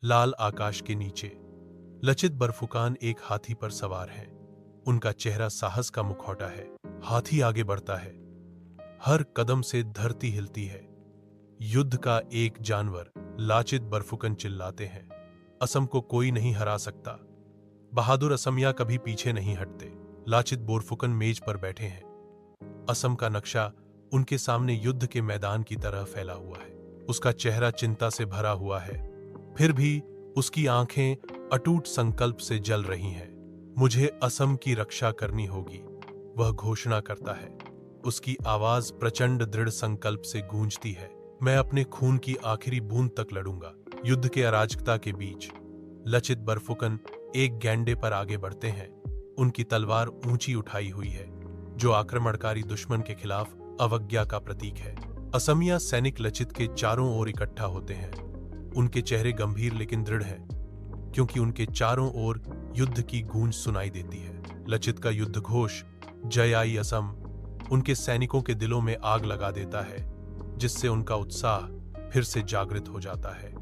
लाल आकाश के नीचे लचित बरफुकान एक हाथी पर सवार हैं। उनका चेहरा साहस का मुखौटा है। हाथी आगे बढ़ता है, हर कदम से धरती हिलती है। युद्ध का एक जानवर, लाचित बरफुकन चिल्लाते हैं, असम को कोई नहीं हरा सकता। बहादुर असमिया कभी पीछे नहीं हटते। लाचित बोरफुकन मेज पर बैठे हैं। असम का नक्शा उनके सामने युद्ध के मैदान की तरह फैला हुआ है। उसका चेहरा चिंता से भरा हुआ है, फिर भी उसकी आंखें अटूट संकल्प से जल रही हैं। मुझे असम की रक्षा करनी होगी, वह घोषणा करता है। उसकी आवाज प्रचंड दृढ़ संकल्प से गूंजती है। मैं अपने खून की आखिरी बूंद तक लड़ूंगा। युद्ध के अराजकता के बीच लचित बरफुकन एक गैंडे पर आगे बढ़ते हैं। उनकी तलवार ऊंची उठाई हुई है, जो आक्रमणकारी दुश्मन के खिलाफ अवज्ञा का प्रतीक है। असमिया सैनिक लचित के चारों ओर इकट्ठा होते हैं। उनके चेहरे गंभीर लेकिन दृढ़ हैं, क्योंकि उनके चारों ओर युद्ध की गूंज सुनाई देती है। लचित का युद्ध घोष, जय आई असम, उनके सैनिकों के दिलों में आग लगा देता है, जिससे उनका उत्साह फिर से जागृत हो जाता है।